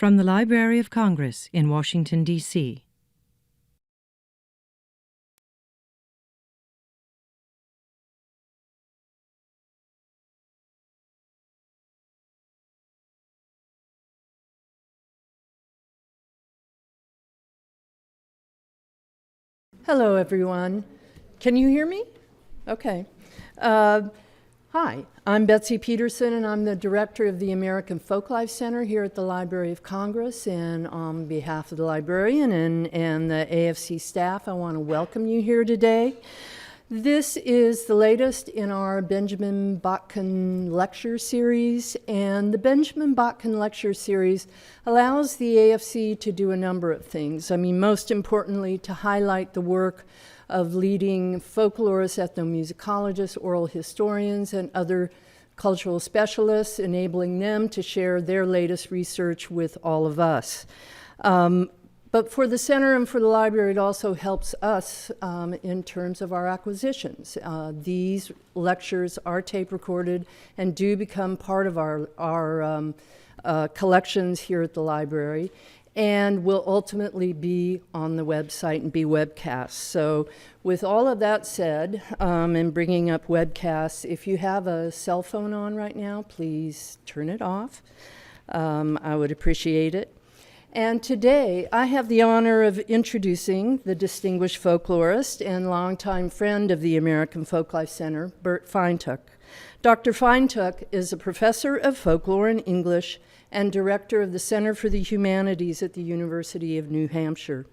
From the Library of Congress in Washington, D.C. Hello, everyone. Can you hear me? Okay. Hi, I'm Betsy Peterson, and I'm the director of the American Folklife Center here at the Library of Congress. And on behalf of the librarian and the AFC staff, I want to welcome you here today. This is the latest in our Benjamin Botkin lecture series, and the Benjamin Botkin lecture series allows the AFC to do a number of things. I mean, most importantly, to highlight the work of leading folklorists, ethnomusicologists, oral historians, and other cultural specialists, enabling them to share their latest research with all of us. But for the center and for the library, it also helps us in terms of our acquisitions. These lectures are tape recorded and do become part of our collections here at the library, and will ultimately be on the website and be webcasts. So with all of that said, and bringing up webcasts, if you have a cell phone on right now, please turn it off. I would appreciate it. And today, I have the honor of introducing the distinguished folklorist and longtime friend of the American Folklife Center, Burt Feintuch. Dr. Feintuch is a professor of folklore and English and director of the Center for the Humanities at the University of New Hampshire.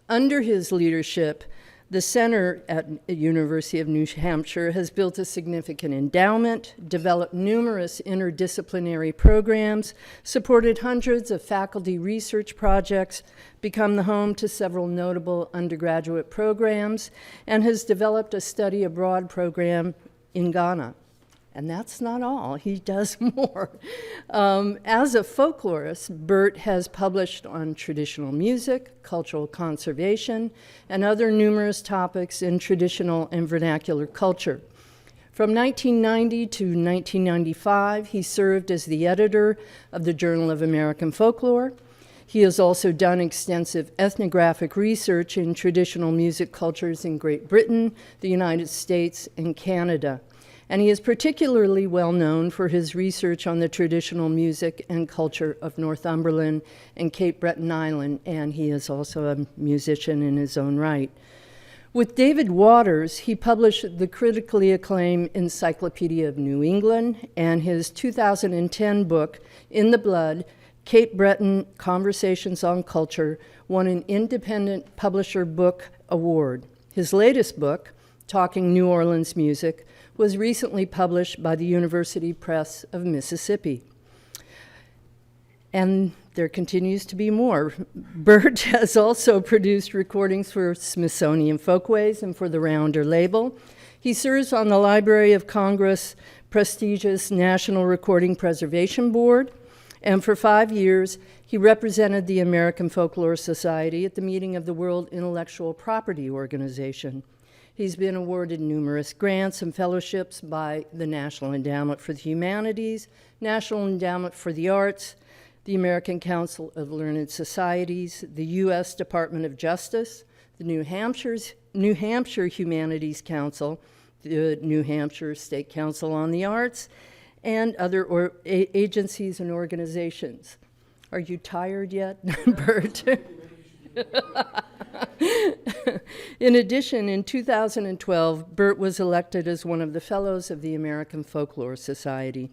Under his leadership, the center at the University of New Hampshire has built a significant endowment, developed numerous interdisciplinary programs, supported hundreds of faculty research projects, become the home to several notable undergraduate programs, and has developed a study abroad program in Ghana. And that's not all, he does more. As a folklorist, Burt has published on traditional music, cultural conservation, and other numerous topics in traditional and vernacular culture. From 1990 to 1995, he served as the editor of the Journal of American Folklore. He has also done extensive ethnographic research in traditional music cultures in Great Britain, the United States, and Canada. And he is particularly well known for his research on the traditional music and culture of Northumberland and Cape Breton Island, and he is also a musician in his own right. With David Waters, he published the critically acclaimed Encyclopedia of New England and his 2010 book, In the Blood, Cape Breton Conversations on Culture, won an Independent Publisher Book Award. His latest book, Talking New Orleans Music, was recently published by the University Press of Mississippi. And there continues to be more. Burt has also produced recordings for Smithsonian Folkways and for the Rounder label. He serves on the Library of Congress' prestigious National Recording Preservation Board, and for 5 years, he represented the American Folklore Society at the meeting of the World Intellectual Property Organization. He's been awarded numerous grants and fellowships by the National Endowment for the Humanities, National Endowment for the Arts, the American Council of Learned Societies, the U.S. Department of Justice, the New Hampshire Humanities Council, the New Hampshire State Council on the Arts, and other agencies and organizations. Are you tired yet, Burt? In addition, in 2012, Burt was elected as one of the Fellows of the American Folklore Society.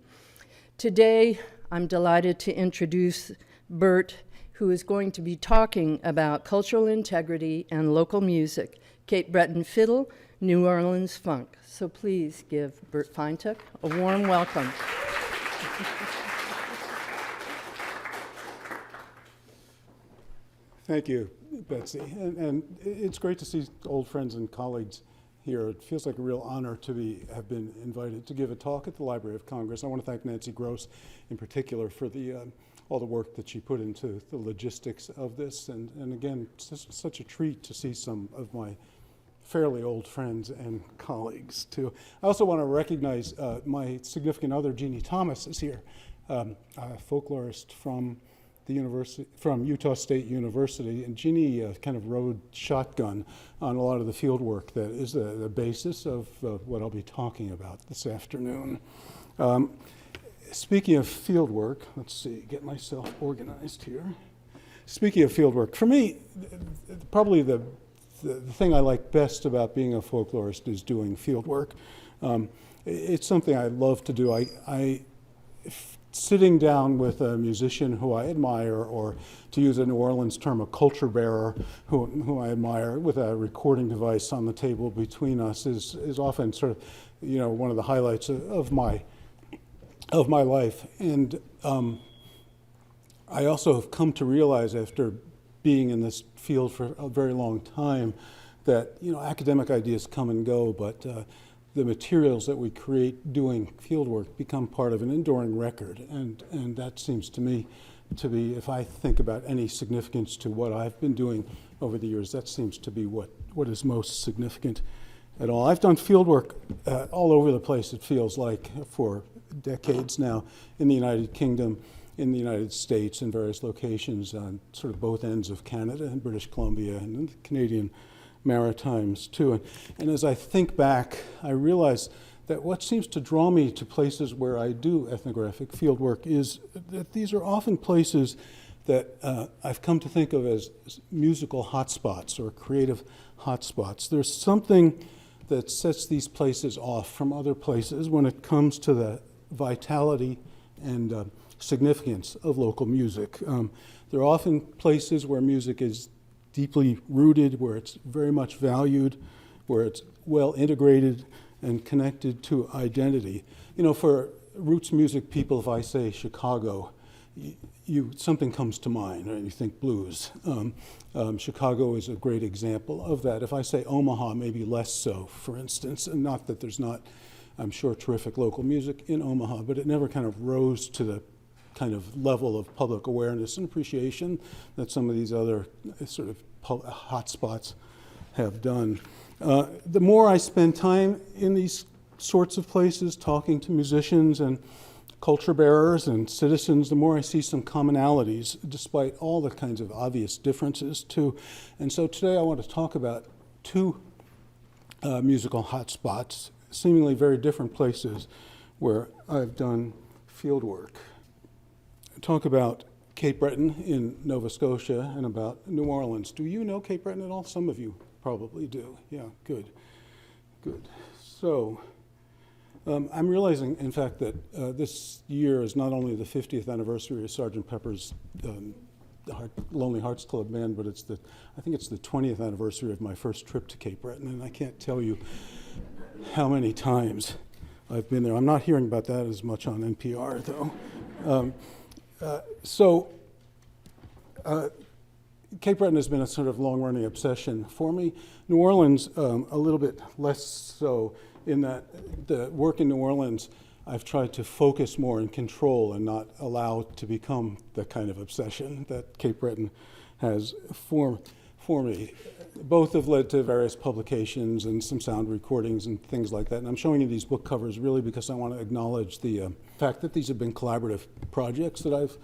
Today, I'm delighted to introduce Burt, who is going to be talking about cultural integrity and local music, Cape Breton Fiddle, New Orleans Funk. So please give Burt Feintuch a warm welcome. Thank you, Betsy. And it's great to see old friends and colleagues here. It feels like a real honor to have been invited to give a talk at the Library of Congress. I want to thank Nancy Gross in particular for all the work that she put into the logistics of this. And again, it's such a treat to see some of my fairly old friends and colleagues too. I also want to recognize my significant other, Jeannie Thomas, is here, a folklorist from the university, from Utah State University, and Jeannie kind of rode shotgun on a lot of the field work that is the basis of what I'll be talking about this afternoon. Speaking of field work, let's see, get myself organized here. Speaking of field work, for me, probably the thing I like best about being a folklorist is doing field work. It's something I love to do. Sitting down with a musician who I admire, or to use a New Orleans term, a culture bearer who I admire, with a recording device on the table between us is often sort of, one of the highlights of my life. And I also have come to realize, after being in this field for a very long time, that academic ideas come and go, but the materials that we create doing fieldwork become part of an enduring record, and that seems to me to be, if I think about any significance to what I've been doing over the years, that seems to be what is most significant at all. I've done fieldwork all over the place, it feels like, for decades now, in the United Kingdom, in the United States, in various locations on sort of both ends of Canada and British Columbia, and in the Canadian Maritimes too. And as I think back, I realize that what seems to draw me to places where I do ethnographic fieldwork is that these are often places that I've come to think of as musical hotspots or creative hotspots. There's something that sets these places off from other places when it comes to the vitality and significance of local music. There are often places where music is deeply rooted, where it's very much valued, where it's well integrated and connected to identity. For roots music people, if I say Chicago, something comes to mind, right? You think blues. Chicago is a great example of that. If I say Omaha, maybe less so, for instance, and not that there's not, I'm sure, terrific local music in Omaha, but it never kind of rose to the kind of level of public awareness and appreciation that some of these other sort of hotspots have done. The more I spend time in these sorts of places, talking to musicians and culture bearers and citizens, the more I see some commonalities, despite all the kinds of obvious differences too. And so today I want to talk about two musical hotspots, seemingly very different places where I've done field work. Talk about Cape Breton in Nova Scotia and about New Orleans. Do you know Cape Breton at all? Some of you probably do. Yeah, good. So I'm realizing, in fact, that this year is not only the 50th anniversary of Sgt. Pepper's Lonely Hearts Club Band, but I think it's the 20th anniversary of my first trip to Cape Breton, and I can't tell you how many times I've been there. I'm not hearing about that as much on NPR, though. Cape Breton has been a sort of long-running obsession for me. New Orleans, a little bit less so, in that the work in New Orleans, I've tried to focus more and control and not allow to become the kind of obsession that Cape Breton has for me. Both have led to various publications and some sound recordings and things like that. And I'm showing you these book covers really because I want to acknowledge the fact that these have been collaborative projects that I've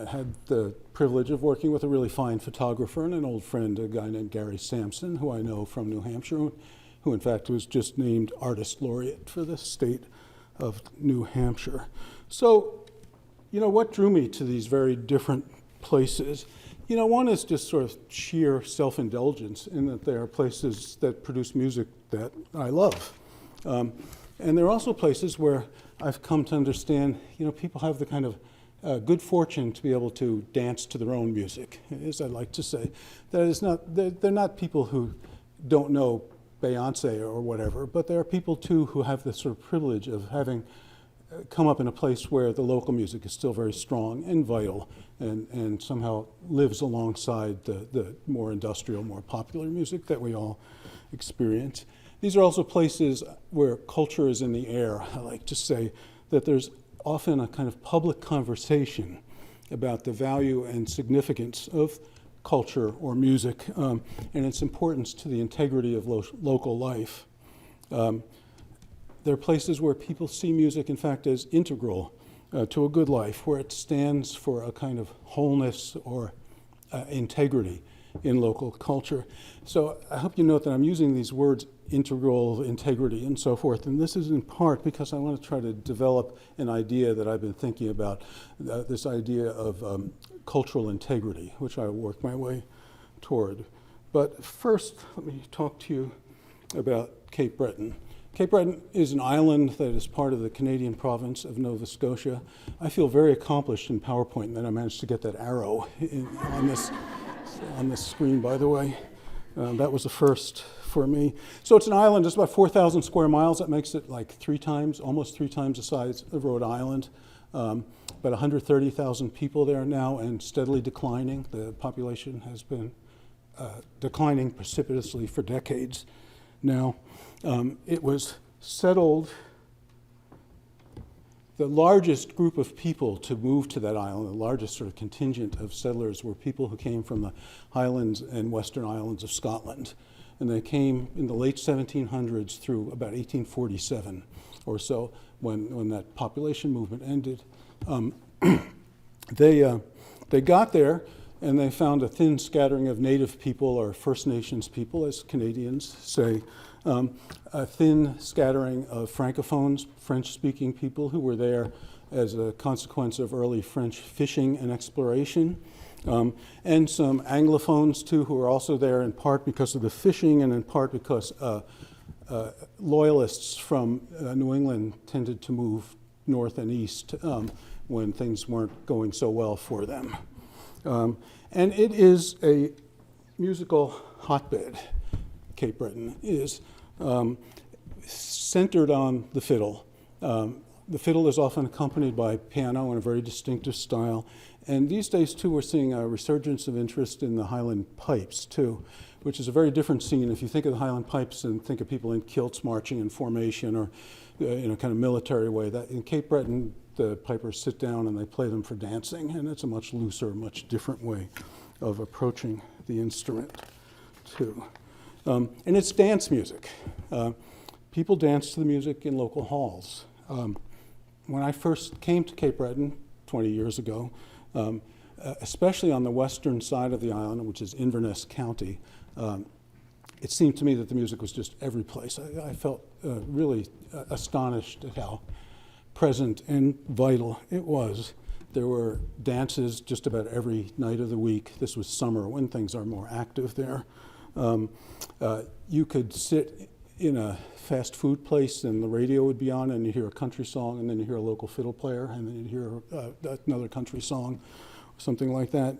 had the privilege of working with a really fine photographer and an old friend, a guy named Gary Sampson, who I know from New Hampshire, who in fact was just named Artist Laureate for the state of New Hampshire. So, what drew me to these very different places? One is just sort of sheer self-indulgence in that there are places that produce music that I love. And there are also places where I've come to understand, people have the kind of good fortune to be able to dance to their own music, as I like to say. That is not, they're not people who don't know Beyonce or whatever, but there are people too who have the sort of privilege of having come up in a place where the local music is still very strong and vital and somehow lives alongside the more industrial, more popular music that we all experience. These are also places where culture is in the air. I like to say that there's often a kind of public conversation about the value and significance of culture or music and its importance to the integrity of local life. There are places where people see music, in fact, as integral to a good life, where it stands for a kind of wholeness or integrity in local culture. So I hope you note that I'm using these words integral, integrity, and so forth, and this is in part because I want to try to develop an idea that I've been thinking about, this idea of cultural integrity, which I work my way toward. But first, let me talk to you about Cape Breton. Cape Breton is an island that is part of the Canadian province of Nova Scotia. I feel very accomplished in PowerPoint, and then I managed to get that arrow on this screen, by the way. That was a first for me. So it's an island, it's about 4,000 square miles. That makes it like almost three times the size of Rhode Island. About 130,000 people there now and steadily declining. The population has been declining precipitously for decades now. It was settled. The largest group of people to move to that island, the largest sort of contingent of settlers, were people who came from the Highlands and Western Islands of Scotland. And they came in the late 1700s through about 1847 or so, when that population movement ended. They got there, and they found a thin scattering of native people, or First Nations people, as Canadians say, a thin scattering of francophones, French-speaking people who were there as a consequence of early French fishing and exploration, and some Anglophones, too, who were also there in part because of the fishing and in part because loyalists from New England tended to move north and east when things weren't going so well for them. And it is a musical hotbed. Cape Breton is centered on the fiddle. The fiddle is often accompanied by piano in a very distinctive style. And these days, too, we're seeing a resurgence of interest in the Highland pipes, too, which is a very different scene. If you think of the Highland pipes and think of people in kilts marching in formation or in a kind of military way, that in Cape Breton, the pipers sit down and they play them for dancing, and it's a much looser, much different way of approaching the instrument, too. And it's dance music. People dance to the music in local halls. When I first came to Cape Breton 20 years ago, especially on the western side of the island, which is Inverness County, it seemed to me that the music was just every place. I felt really astonished at how present and vital it was. There were dances just about every night of the week. This was summer when things are more active there. You could sit in a fast food place and the radio would be on and you hear a country song and then you hear a local fiddle player and then you'd hear another country song, something like that.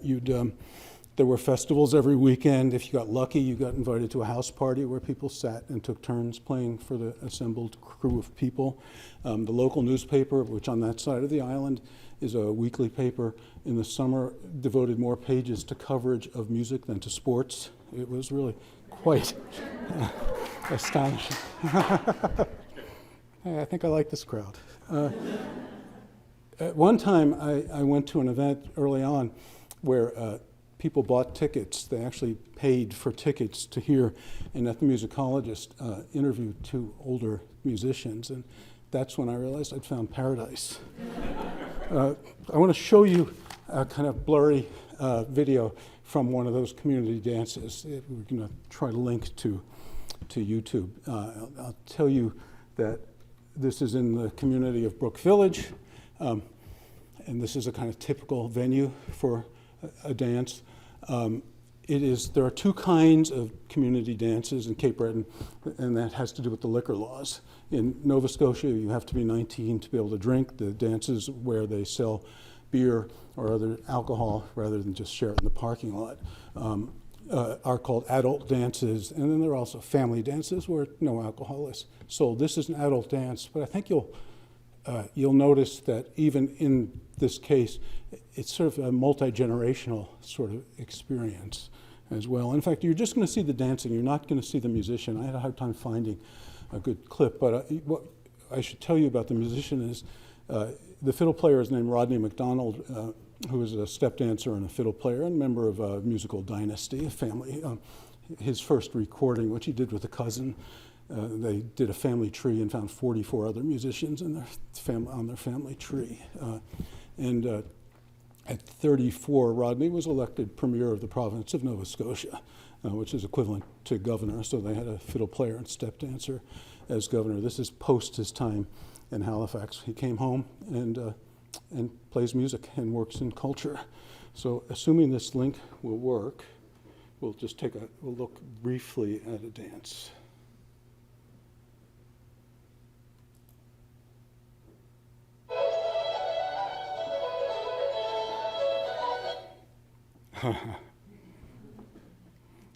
There were festivals every weekend. If you got lucky, you got invited to a house party where people sat and took turns playing for the assembled crew of people. The local newspaper, which on that side of the island is a weekly paper, in the summer devoted more pages to coverage of music than to sports. It was really quite astonishing. I think I like this crowd. At one time, I went to an event early on where people bought tickets. They actually paid for tickets to hear an ethnomusicologist interview two older musicians, and that's when I realized I'd found paradise. I want to show you a kind of blurry video from one of those community dances. We're going to try to link to YouTube. I'll tell you that this is in the community of Brook Village, and this is a kind of typical venue for a dance. There are two kinds of community dances in Cape Breton, and that has to do with the liquor laws. In Nova Scotia, you have to be 19 to be able to drink. The dances where they sell beer or other alcohol rather than just share it in the parking lot are called adult dances. And then there are also family dances where no alcohol is sold. This is an adult dance, but I think you'll notice that even in this case, it's sort of a multi-generational sort of experience as well. In fact, you're just going to see the dancing. You're not going to see the musician. I had a hard time finding a good clip, but what I should tell you about the musician is the fiddle player is named Rodney McDonald, who is a step dancer and a fiddle player and member of a musical dynasty, a family. His first recording, which he did with a cousin, They did a family tree and found 44 other musicians in on their family tree. At 34, Rodney was elected premier of the province of Nova Scotia, which is equivalent to governor. So they had a fiddle player and step dancer as governor. This is post his time in Halifax. He came home and plays music and works in culture. So assuming this link will work, we'll just we'll look briefly at a dance.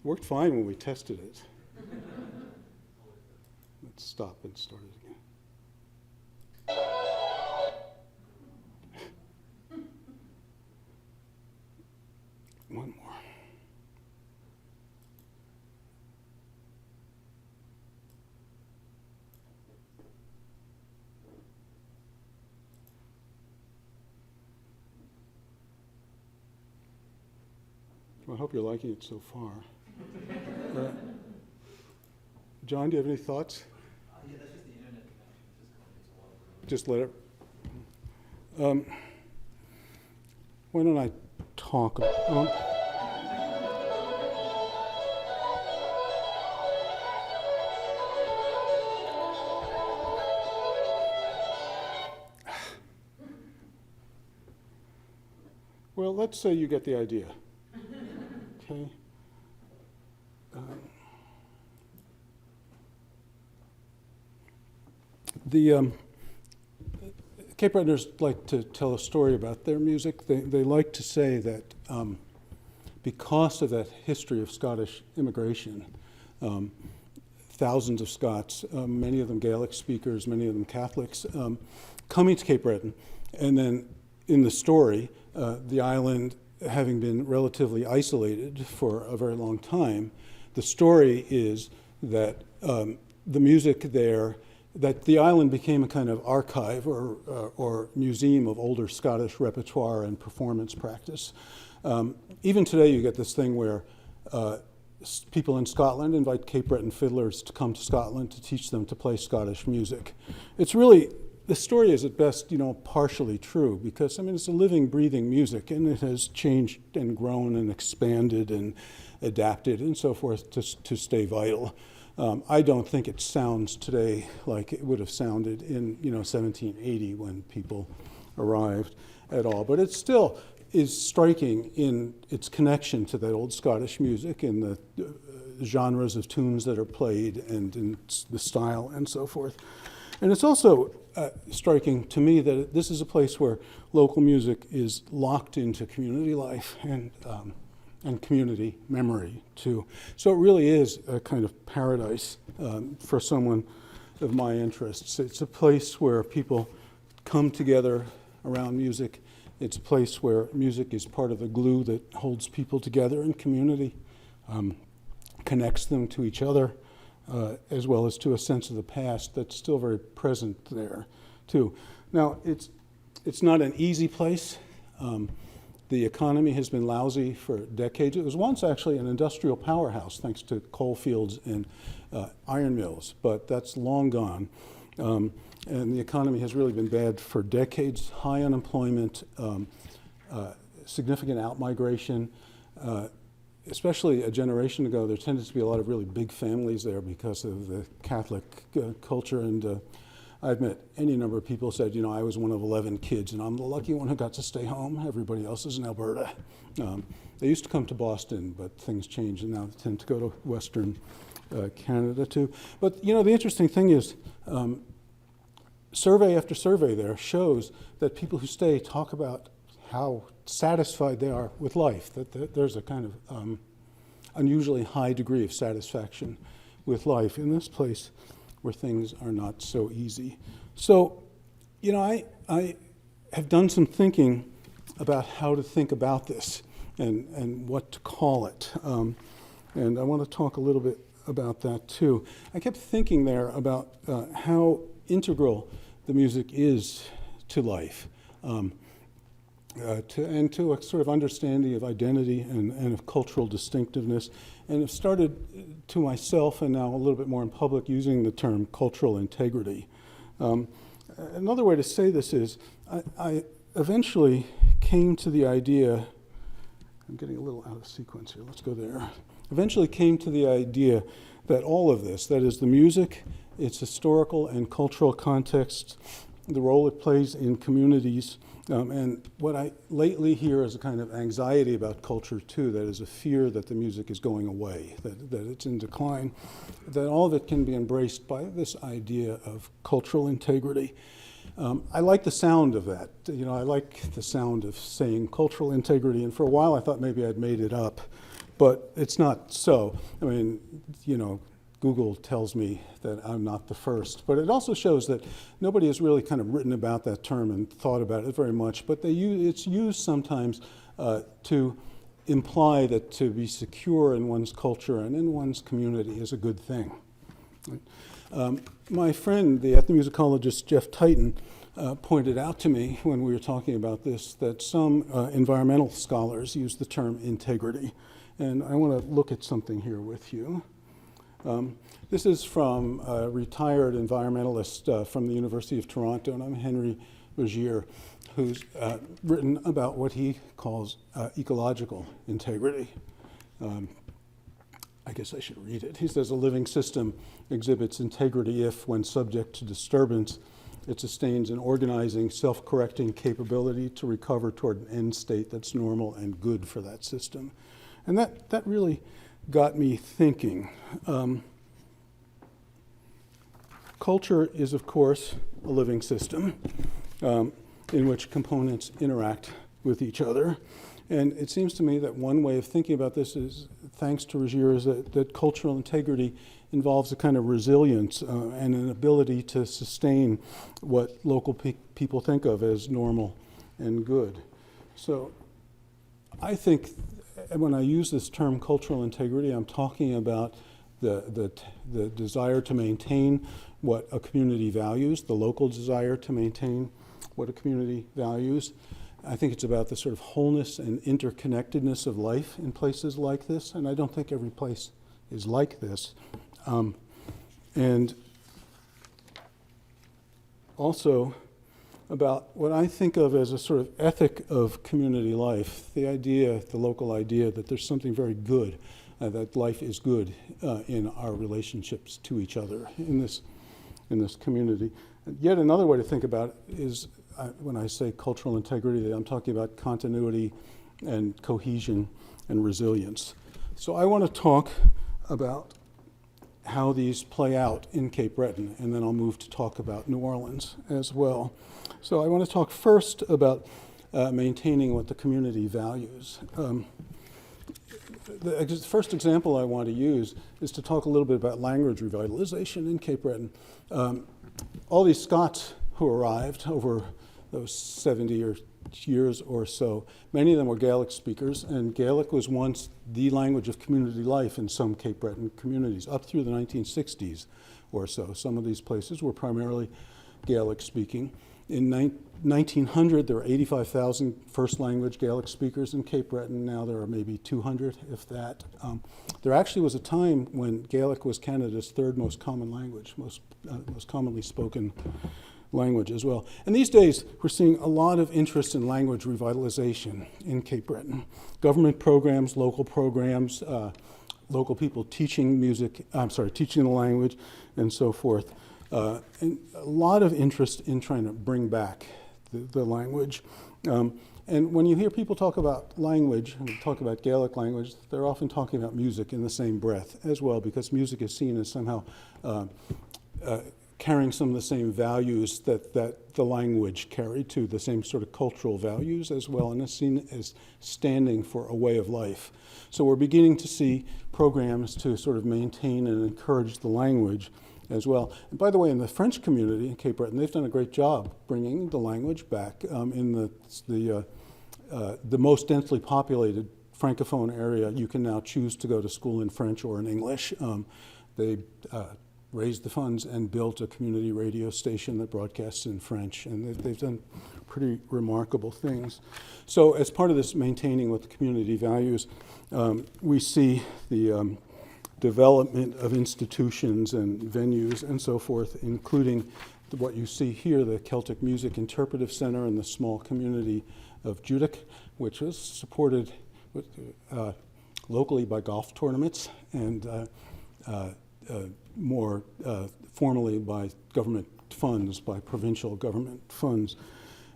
Worked fine when we tested it. Let's stop and start it again. One more. Well, I hope you're liking it so far. John, do you have any thoughts? Yeah, that's just the internet connection. Just let it. Why don't I talk? Well, let's say you get the idea. Okay. The Cape Bretoners like to tell a story about their music. They like to say that because of that history of Scottish immigration, thousands of Scots, many of them Gaelic speakers, many of them Catholics, coming to Cape Breton, and then in the story, the island having been relatively isolated for a very long time, the story is that the music there, that the island became a kind of archive or museum of older Scottish repertoire and performance practice. Even today you get this thing where people in Scotland invite Cape Breton fiddlers to come to Scotland to teach them to play Scottish music. It's really, the story is at best, partially true because, it's a living, breathing music and it has changed and grown and expanded and adapted and so forth to stay vital. I don't think it sounds today like it would have sounded in 1780 when people arrived at all. But it still is striking in its connection to that old Scottish music and the genres of tunes that are played and in the style and so forth. And it's also striking to me that this is a place where local music is locked into community life and community memory too. So it really is a kind of paradise for someone of my interests. It's a place where people come together around music. It's a place where music is part of the glue that holds people together in community, connects them to each other, as well as to a sense of the past that's still very present there too. Now, it's not an easy place. The economy has been lousy for decades. It was once actually an industrial powerhouse thanks to coal fields and iron mills, but that's long gone. And the economy has really been bad for decades. High unemployment, significant outmigration. Especially a generation ago, there tended to be a lot of really big families there because of the Catholic culture. And I've met any number of people said, I was one of 11 kids and I'm the lucky one who got to stay home. Everybody else is in Alberta. They used to come to Boston, but things changed and now they tend to go to Western Canada too. But the interesting thing is, survey after survey there shows that people who stay talk about how satisfied they are with life, that there's a kind of unusually high degree of satisfaction with life in this place where things are not so easy. So, I have done some thinking about how to think about this and what to call it. And I want to talk a little bit about that too. I kept thinking there about how integral the music is to life. and to a sort of understanding of identity and of cultural distinctiveness, and have started to myself, and now a little bit more in public, using the term cultural integrity. Another way to say this is, I eventually came to the idea, I'm getting a little out of sequence here, let's go there. Eventually came to the idea that all of this, that is the music, its historical and cultural context, the role it plays in communities, and what I lately hear is a kind of anxiety about culture too, that is a fear that the music is going away, that it's in decline, that all of it can be embraced by this idea of cultural integrity. I like the sound of that. You know, I like the sound of saying cultural integrity, and for a while I thought maybe I'd made it up, but it's not so. I mean, you know, Google tells me that I'm not the first, but it also shows that nobody has really kind of written about that term and thought about it very much, but it's used sometimes to imply that to be secure in one's culture and in one's community is a good thing. My friend, the ethnomusicologist Jeff Tighton, pointed out to me when we were talking about this that some environmental scholars use the term integrity, and I want to look at something here with you. This is from a retired environmentalist from the University of Toronto, and I'm Henry Rogier, who's written about what he calls ecological integrity. I guess I should read it. He says, a living system exhibits integrity if, when subject to disturbance, it sustains an organizing, self-correcting capability to recover toward an end state that's normal and good for that system. And that really got me thinking. Culture is, of course, a living system in which components interact with each other. And it seems to me that one way of thinking about this is, thanks to Rogier, is that cultural integrity involves a kind of resilience and an ability to sustain what local people think of as normal and good. So I think when I use this term cultural integrity, I'm talking about the desire to maintain what a community values, the local desire to maintain what a community values. I think it's about the sort of wholeness and interconnectedness of life in places like this, and I don't think every place is like this. And also about what I think of as a sort of ethic of community life, the idea, the local idea that there's something very good, that life is good in our relationships to each other in this community. Yet another way to think about it is, when I say cultural integrity, I'm talking about continuity and cohesion and resilience. So I want to talk about how these play out in Cape Breton, and then I'll move to talk about New Orleans as well. So I want to talk first about maintaining what the community values. The first example I want to use is to talk a little bit about language revitalization in Cape Breton. All these Scots who arrived over those 70 years or so, many of them were Gaelic speakers, and Gaelic was once the language of community life in some Cape Breton communities, up through the 1960s or so. Some of these places were primarily Gaelic speaking. In 1900, there were 85,000 first language Gaelic speakers in Cape Breton. Now there are maybe 200, if that. There actually was a time when Gaelic was Canada's third most common language, most commonly spoken language as well. And these days, we're seeing a lot of interest in language revitalization in Cape Breton. Government programs, local people teaching teaching the language, and so forth. And a lot of interest in trying to bring back the language. And when you hear people talk about language, and talk about Gaelic language, they're often talking about music in the same breath as well, because music is seen as somehow carrying some of the same values that the language carried too, the same sort of cultural values as well, and it's seen as standing for a way of life. So we're beginning to see programs to sort of maintain and encourage the language as well. And by the way, in the French community in Cape Breton, they've done a great job bringing the language back. In the most densely populated Francophone area, you can now choose to go to school in French or in English. They raised the funds and built a community radio station that broadcasts in French, and they've done pretty remarkable things. So as part of this maintaining what the community values, we see the development of institutions and venues and so forth, including what you see here, the Celtic Music Interpretive Center and the small community of Judic, which was supported locally by golf tournaments and more formally by government funds, by provincial government funds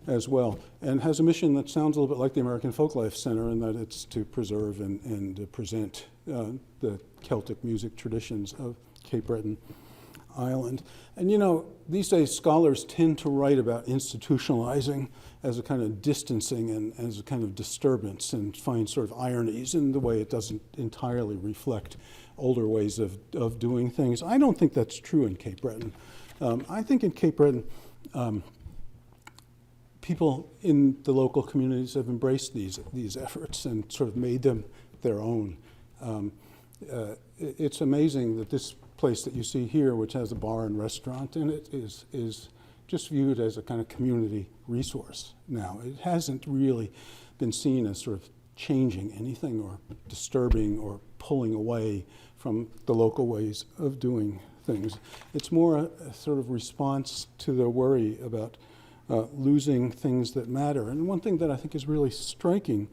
as well, and has a mission that sounds a little bit like the American Folklife Center in that it's to preserve and present the Celtic music traditions of Cape Breton Island. And you know, these days scholars tend to write about institutionalizing as a kind of distancing and as a kind of disturbance, and find sort of ironies in the way it doesn't entirely reflect older ways of doing things. I don't think that's true in Cape Breton. I think in Cape Breton, people in the local communities have embraced these efforts and sort of made them their own. It's amazing that this place that you see here, which has a bar and restaurant in it, is just viewed as a kind of community resource now. It hasn't really been seen as sort of changing anything or disturbing or pulling away from the local ways of doing things. It's more a sort of response to the worry about losing things that matter. And one thing that I think is really striking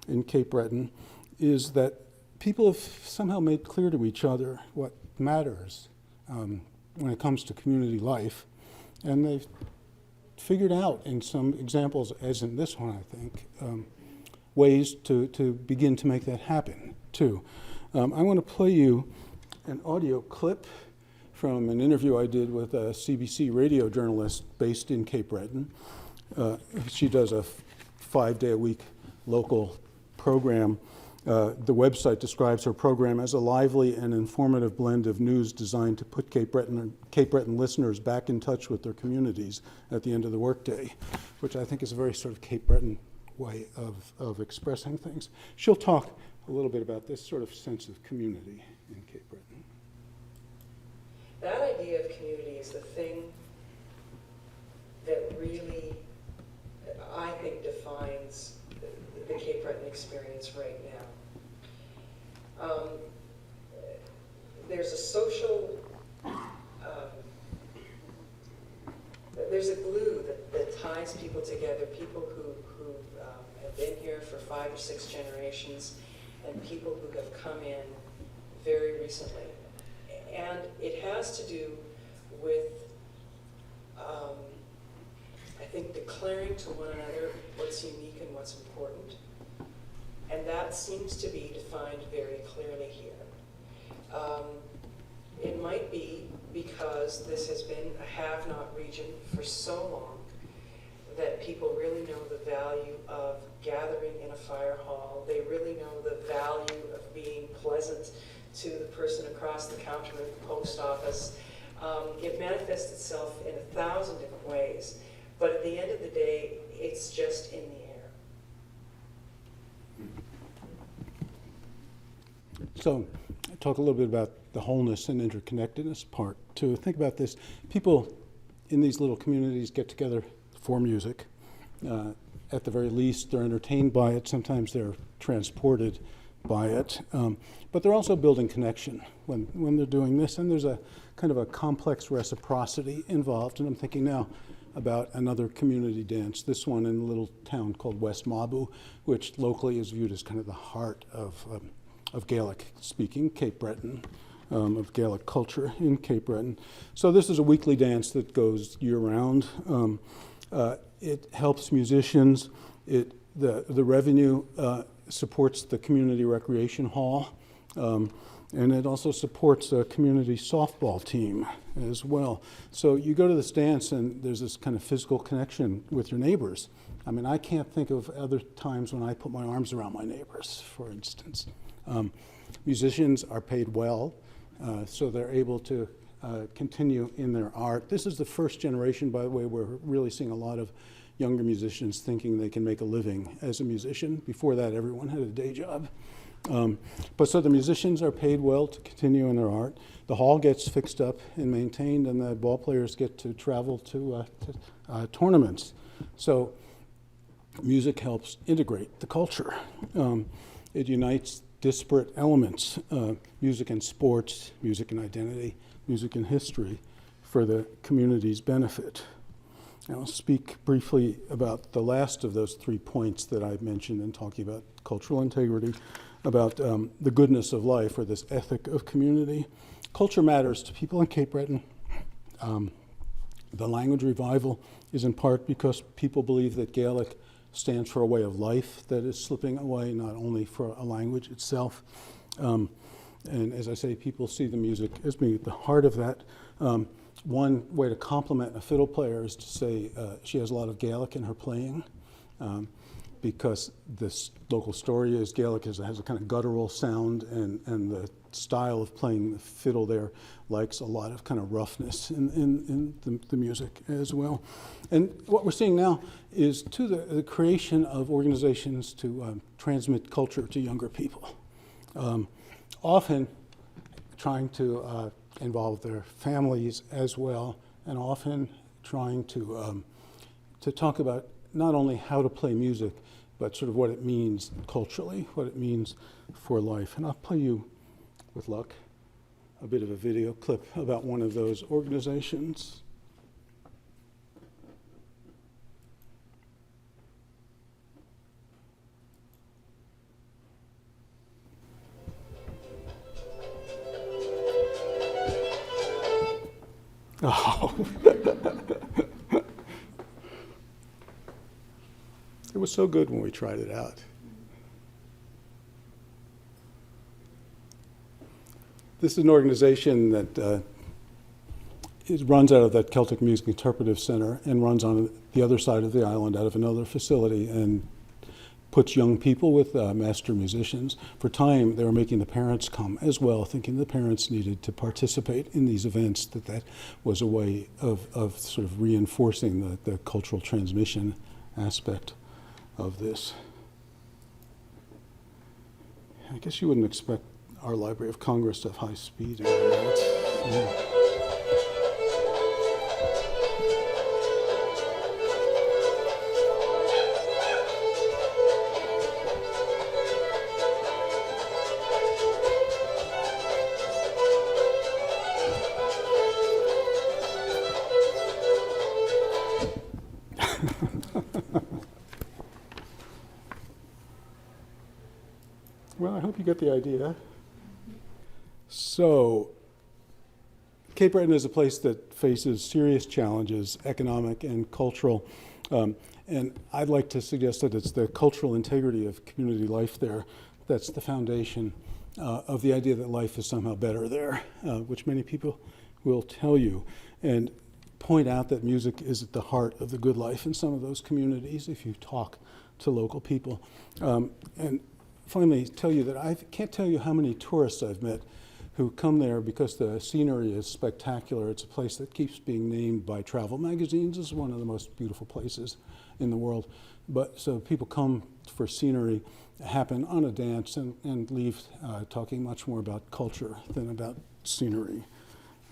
in Cape Breton is that people have somehow made clear to each other what matters when it comes to community life. And they've figured out in some examples, as in this one, I think, ways to begin to make that happen, too. I want to play you an audio clip from an interview I did with a CBC radio journalist based in Cape Breton. She does a 5-day-a-week local program. The website describes her program as a lively and informative blend of news designed to put Cape Breton listeners back in touch with their communities at the end of the workday, which I think is a very sort of Cape Breton way of expressing things. She'll talk a little bit about this sort of sense of community in Cape Breton. That idea of community is the thing that really, I think, defines the Cape Breton experience right now. There's a social, there's a glue that ties people together, people who have been here for 5 or 6 generations, and people who have come in very recently. And it has to do with, I think, declaring to one another what's unique and what's important. And that seems to be defined very clearly here. It might be because this has been a have-not region for so long that people really know the value of gathering in a fire hall. They really know the value of being pleasant to the person across the counter at the post office. It manifests itself in 1,000 different ways, but at the end of the day, it's just in the air. So, talk a little bit about the wholeness and interconnectedness part. To think about this, people in these little communities get together for music. At the very least, they're entertained by it. Sometimes they're transported by it. But they're also building connection when they're doing this. And there's a kind of a complex reciprocity involved. And I'm thinking now about another community dance, this one in a little town called West Mabu, which locally is viewed as kind of the heart of Gaelic-speaking Cape Breton, of Gaelic culture in Cape Breton. So this is a weekly dance that goes year-round. It helps musicians. The revenue supports the community recreation hall, and it also supports a community softball team as well. So you go to this dance and there's this kind of physical connection with your neighbors. I mean, I can't think of other times when I put my arms around my neighbors, for instance. Musicians are paid well, so they're able to continue in their art. This is the first generation, by the way, we're really seeing a lot of younger musicians thinking they can make a living as a musician. Before that, everyone had a day job. But so the musicians are paid well to continue in their art. The hall gets fixed up and maintained, and the ball players get to travel to tournaments. So music helps integrate the culture. It unites disparate elements, music and sports, music and identity, music and history, for the community's benefit. I'll speak briefly about the last of those 3 points that I've mentioned in talking about cultural integrity, about the goodness of life, or this ethic of community. Culture matters to people in Cape Breton. The language revival is in part because people believe that Gaelic stands for a way of life that is slipping away, not only for a language itself. And as I say, people see the music as being at the heart of that. One way to compliment a fiddle player is to say she has a lot of Gaelic in her playing, because this local story is Gaelic has a kind of guttural sound, and the style of playing the fiddle there likes a lot of kind of roughness in the music as well. And what we're seeing now is the creation of organizations to transmit culture to younger people, often trying to involve their families as well, and often trying to talk about not only how to play music, but sort of what it means culturally, what it means for life. And I'll play you, with luck, a bit of a video clip about one of those organizations. Oh. It was so good when we tried it out. This is an organization that runs out of that Celtic Music Interpretive Center and runs on the other side of the island out of another facility, and puts young people with master musicians. For a time, they were making the parents come as well, thinking the parents needed to participate in these events, that was a way of sort of reinforcing the cultural transmission aspect of this. I guess you wouldn't expect our Library of Congress to have high speed internet. Yeah. Well, I hope you get the idea. So, Cape Breton is a place that faces serious challenges, economic and cultural, and I'd like to suggest that it's the cultural integrity of community life there that's the foundation of the idea that life is somehow better there, which many people will tell you, and point out that music is at the heart of the good life in some of those communities if you talk to local people. And finally, tell you that I can't tell you how many tourists I've met who come there because the scenery is spectacular. It's a place that keeps being named by travel magazines as one of the most beautiful places in the world. But so people come for scenery, happen on a dance, and leave talking much more about culture than about scenery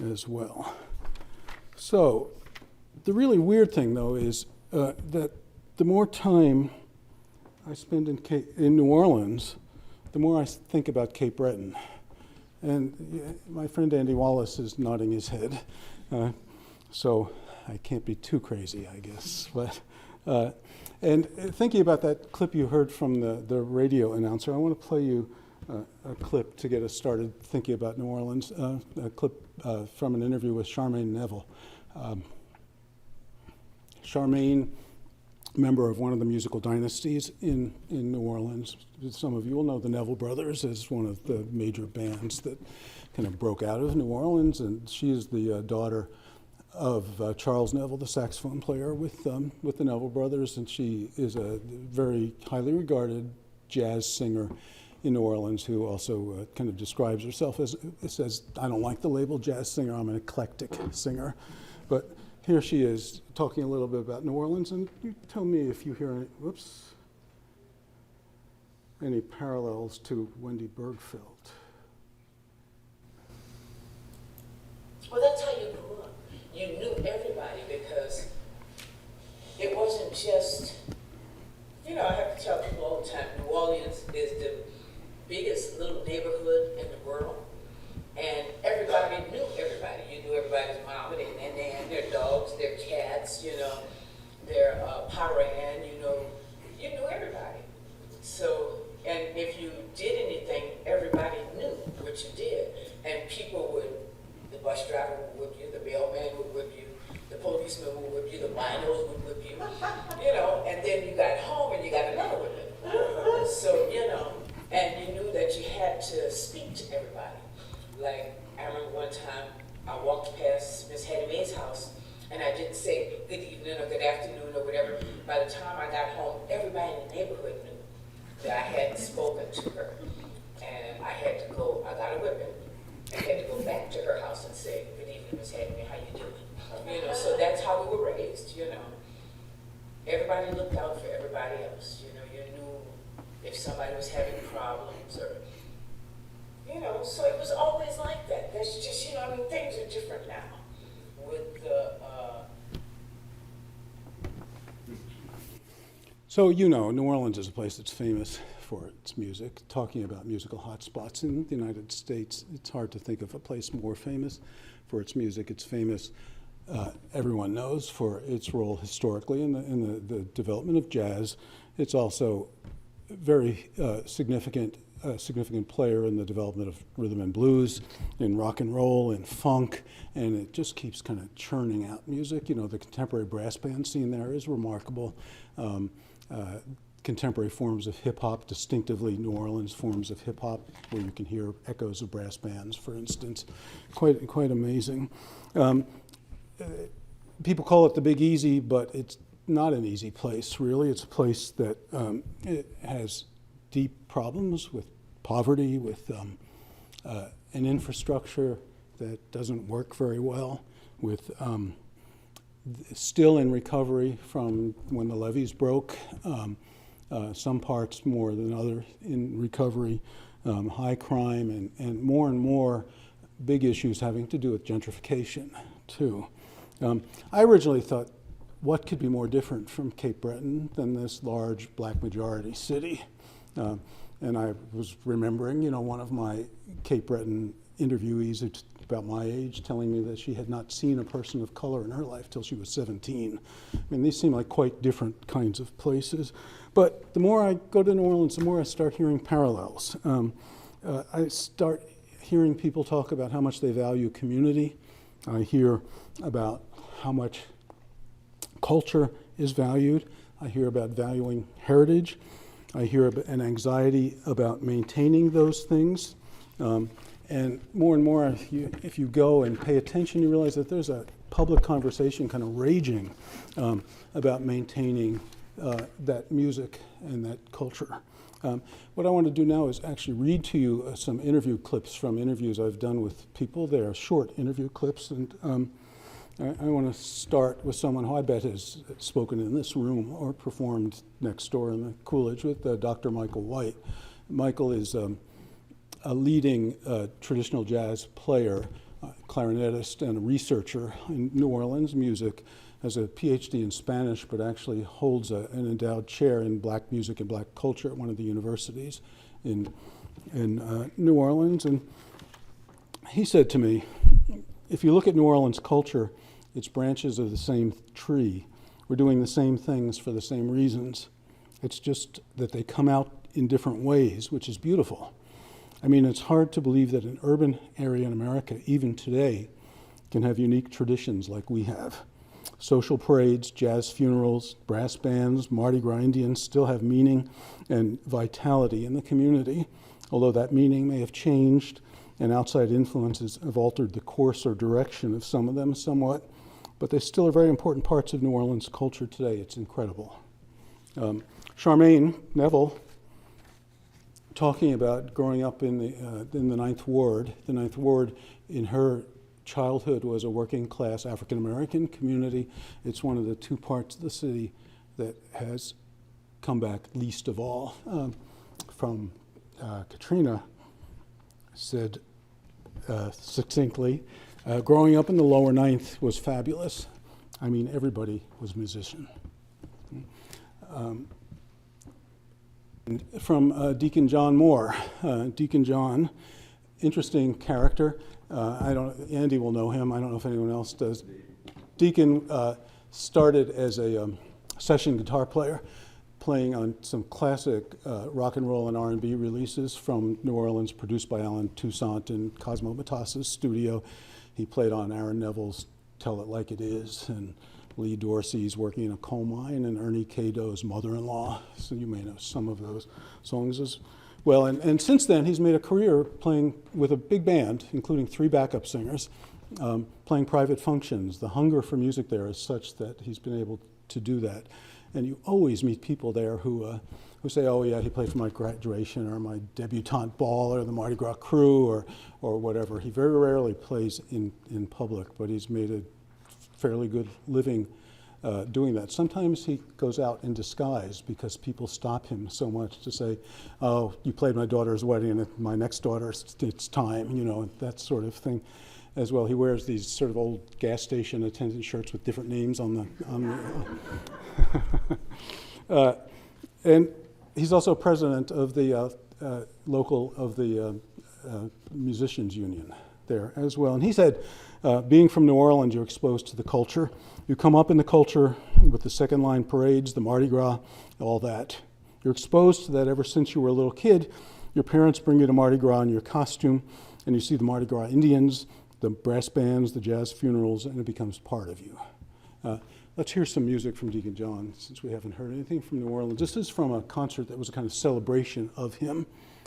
as well. So the really weird thing, though, is that the more time I spend in New Orleans, the more I think about Cape Breton. And my friend Andy Wallace is nodding his head, so I can't be too crazy, I guess. But and thinking about that clip you heard from the radio announcer, I want to play you a clip to get us started thinking about New Orleans, a clip from an interview with Charmaine Neville. Charmaine, member of one of the musical dynasties in New Orleans. Some of you will know the Neville Brothers as one of the major bands that kind of broke out of New Orleans, and she is the daughter of Charles Neville, the saxophone player with the Neville Brothers, and she is a very highly regarded jazz singer in New Orleans who also kind of describes herself as, says, I don't like the label jazz singer, I'm an eclectic singer. But here she is talking a little bit about New Orleans, and you tell me if you hear any, whoops. any parallels to Wendy Bergfeld? Well, that's how you grew up. You knew everybody because it wasn't just, you know, I have to tell people all the time, New Orleans is the biggest little neighborhood in the world. And everybody knew everybody. You knew everybody's mama, their nan, their dogs, their cats, you know, their paran, you knew everybody. So, and if you did anything, everybody knew what you did. And people would, the bus driver would whip you, the mailman would whip you, the policeman would whip you, the winos would whip you, you know, and then you got home and you got another whipping. So, you know, and you knew that you had to speak to everybody. Like, I remember one time I walked past Miss Hattie Mae's house and I didn't say good evening or good afternoon or whatever. By the time I got home, everybody in the neighborhood knew that I hadn't spoken to her. And I had to go, I got a whipping. I had to go back to her house and say, good evening, Miss Hattie Mae, how you doing? You know, so that's how we were raised, you know. Everybody looked out for everybody else. You know, you knew if somebody was having problems or, you know, so it was always like that. That's just, you know, I mean, things are different now with the, So, you know, New Orleans is a place that's famous for its music. Talking about musical hotspots in the United States, it's hard to think of a place more famous for its music. It's famous, everyone knows, for its role historically in the development of jazz. It's also a very significant player in the development of rhythm and blues, in rock and roll, in funk, and it just keeps kind of churning out music. You know, the contemporary brass band scene there is remarkable. Contemporary forms of hip-hop, distinctively New Orleans forms of hip-hop, where you can hear echoes of brass bands, for instance. Quite amazing. People call it the Big Easy, but it's not an easy place, really. It's a place that it has deep problems with poverty, with an infrastructure that doesn't work very well, with still in recovery from when the levees broke, some parts more than others in recovery, high crime, and more big issues having to do with gentrification, too. I originally thought, what could be more different from Cape Breton than this large black majority city? And I was remembering, you know, one of my Cape Breton interviewees who's about my age telling me that she had not seen a person of color in her life till she was 17. I mean, these seem like quite different kinds of places. But the more I go to New Orleans, the more I start hearing parallels. I start hearing people talk about how much they value community. I hear about how much culture is valued. I hear about valuing heritage. I hear an anxiety about maintaining those things. And more, if you go and pay attention, you realize that there's a public conversation kind of raging about maintaining that music and that culture. What I want to do now is actually read to you some interview clips from interviews I've done with people. They are short interview clips, and I want to start with someone who I bet has spoken in this room or performed next door in the Coolidge with Dr. Michael White. Michael is a leading traditional jazz player, clarinetist, and a researcher in New Orleans music, has a PhD in Spanish, but actually holds an endowed chair in black music and black culture at one of the universities in New Orleans. And he said to me, if you look at New Orleans culture, it's branches of the same tree. We're doing the same things for the same reasons. It's just that they come out in different ways, which is beautiful. I mean, it's hard to believe that an urban area in America, even today, can have unique traditions like we have. Social parades, jazz funerals, brass bands, Mardi Gras Indians still have meaning and vitality in the community, although that meaning may have changed and outside influences have altered the course or direction of some of them somewhat, but they still are very important parts of New Orleans culture today. It's incredible. Charmaine Neville, talking about growing up in the Ninth Ward. The Ninth Ward in her childhood was a working class African American community. It's one of the two parts of the city that has come back least of all. from Katrina said succinctly, growing up in the lower ninth was fabulous. I mean, everybody was a musician. From Deacon John Moore. Deacon John, interesting character. Andy will know him. I don't know if anyone else does. Deacon started as a session guitar player, playing on some classic rock and roll and R&B releases from New Orleans, produced by Alan Toussaint in Cosmo Matas's studio. He played on Aaron Neville's Tell It Like It Is, and Lee Dorsey's Working in a Coal Mine, and Ernie Cado's Mother-in-Law. So you may know some of those songs as well. And since then, he's made a career playing with a big band, including 3 backup singers, playing private functions. The hunger for music there is such that he's been able to do that. And you always meet people there who say, oh yeah, he played for my graduation or my debutante ball or the Mardi Gras crew or whatever. He very rarely plays in public, but he's made a fairly good living doing that. Sometimes he goes out in disguise because people stop him so much to say, oh, you played my daughter's wedding and at my next daughter, it's time, you know, that sort of thing as well. He wears these sort of old gas station attendant shirts with different names on the and he's also president of the musicians union there as well. And he said, being from New Orleans, you're exposed to the culture. You come up in the culture with the second line parades, the Mardi Gras, all that. You're exposed to that ever since you were a little kid. Your parents bring you to Mardi Gras in your costume, and you see the Mardi Gras Indians, the brass bands, the jazz funerals, and it becomes part of you. Let's hear some music from Deacon John, since we haven't heard anything from New Orleans. This is from a concert that was a kind of celebration of him.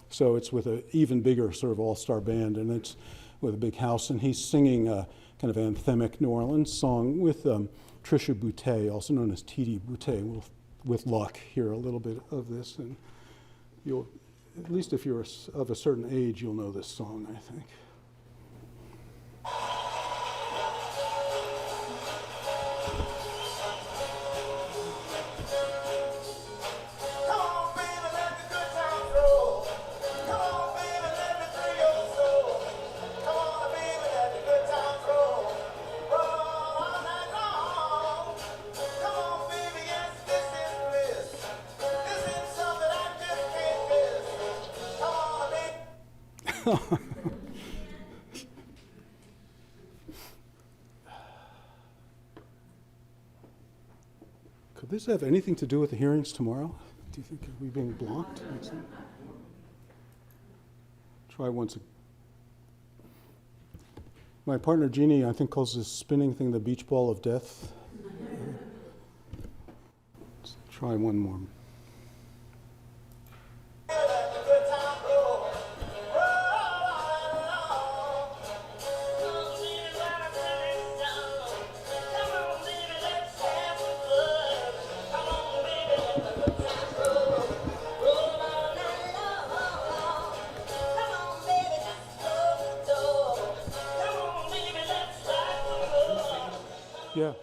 So it's with an even bigger sort of all-star band, and it's with a big house, and he's singing a kind of anthemic New Orleans song with Tricia Boutte, also known as Titi Boutte. We'll, with luck, hear a little bit of this, and you'll, at least if you're of a certain age, you'll know this song, I think. Could this have anything to do with the hearings tomorrow? Do you think, are we being blocked? Try once. My partner Jeannie, I think, calls this spinning thing the beach ball of death. Let's try one more. Yeah.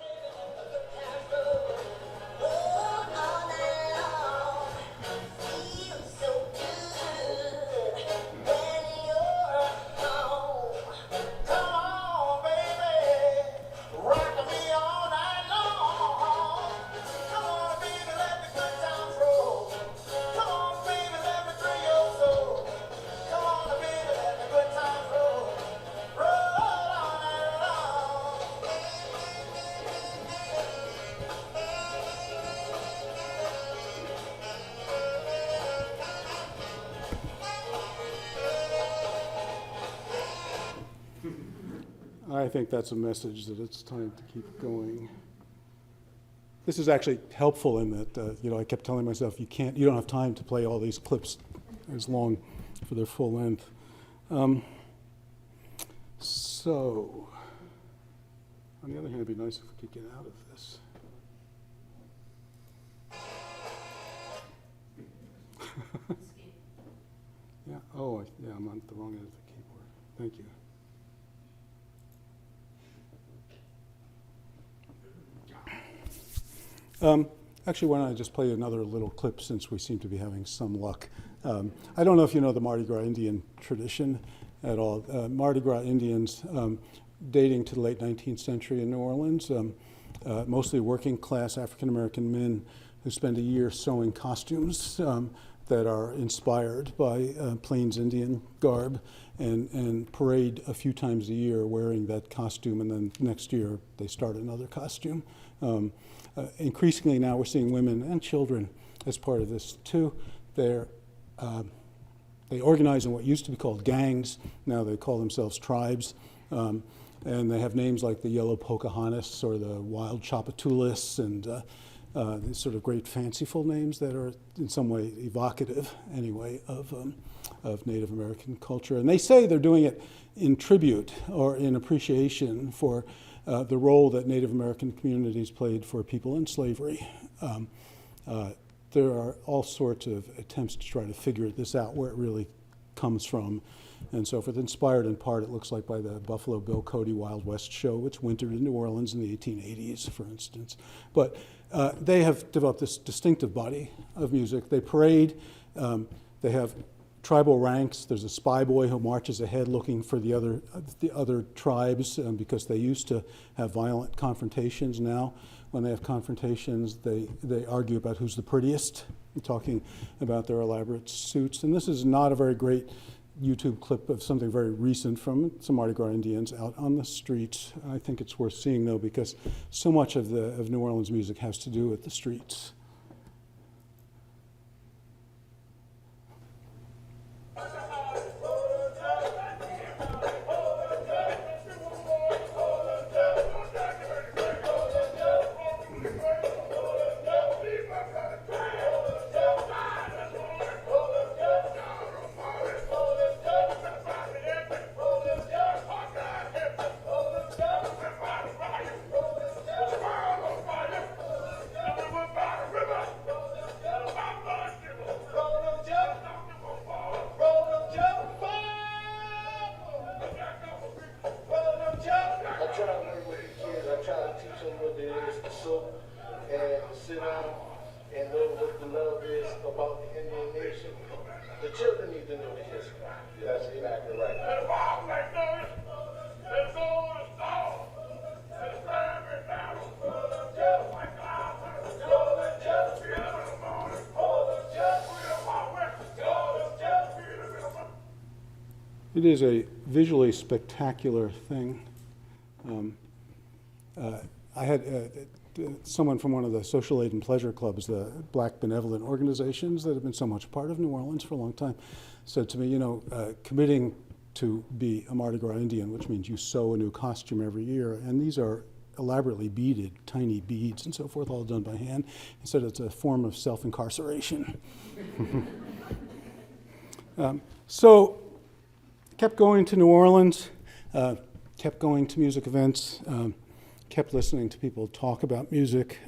I think that's a message that it's time to keep going. This is actually helpful in that, I kept telling myself, you don't have time to play all these clips as long for their full length. So, on the other hand, it'd be nice if we could get out of this. Yeah. Oh, yeah. I'm on the wrong end of the keyboard. Thank you. Actually, why don't I just play another little clip since we seem to be having some luck. I don't know if you know the Mardi Gras Indian tradition at all. Mardi Gras Indians, dating to the late 19th century in New Orleans, mostly working class African American men who spend a year sewing costumes that are inspired by Plains Indian garb and parade a few times a year wearing that costume, and then next year they start another costume. Increasingly now we're seeing women and children as part of this too. They organize in what used to be called gangs. Now they call themselves tribes. And they have names like the Yellow Pocahontas or the Wild Chapatulas and these sort of great fanciful names that are in some way evocative, anyway, of Native American culture. And they say they're doing it in tribute or in appreciation for the role that Native American communities played for people in slavery. There are all sorts of attempts to try to figure this out, where it really comes from, and so forth. Inspired in part, it looks like, by the Buffalo Bill Cody Wild West show, which wintered in New Orleans in the 1880s, for instance. But they have developed this distinctive body of music. They parade. They have tribal ranks. There's a spy boy who marches ahead looking for the other tribes because they used to have violent confrontations. Now, when they have confrontations, they argue about who's the prettiest, talking about their elaborate suits. And this is not a very great YouTube clip of something very recent from some Mardi Gras Indians out on the streets. I think it's worth seeing, though, because so much of New Orleans music has to do with the streets. It is a visually spectacular thing. I had someone from one of the social aid and pleasure clubs, the black benevolent organizations that have been so much part of New Orleans for a long time, said to me, committing to be a Mardi Gras Indian, which means you sew a new costume every year, and these are elaborately beaded, tiny beads and so forth, all done by hand. He said it's a form of self-incarceration. So, kept going to New Orleans, kept going to music events, kept listening to people talk about music,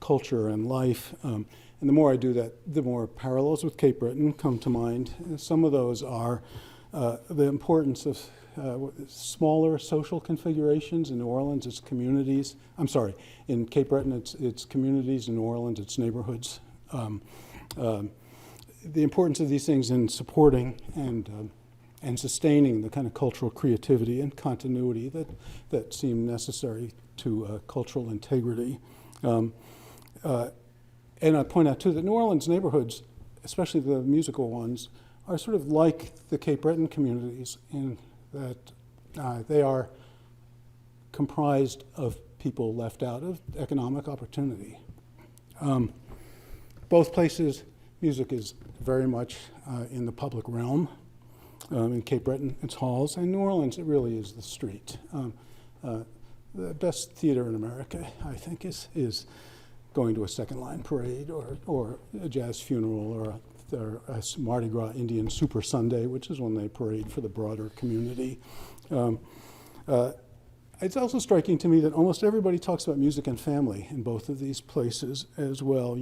culture, and life. And the more I do that, the more parallels with Cape Breton come to mind. And some of those are the importance of smaller social configurations. In New Orleans, it's communities. I'm sorry, in Cape Breton, it's communities. In New Orleans, it's neighborhoods. The importance of these things in supporting and sustaining the kind of cultural creativity and continuity that seem necessary to cultural integrity. And I point out, too, that New Orleans neighborhoods, especially the musical ones, are sort of like the Cape Breton communities in that they are comprised of people left out of economic opportunity. Both places, music is very much in the public realm. In Cape Breton, it's halls. In New Orleans, it really is the street. The best theater in America, I think, is going to a second line parade or a jazz funeral or a Mardi Gras Indian Super Sunday, which is when they parade for the broader community. It's also striking to me that almost everybody talks about music and family in both of these places as well.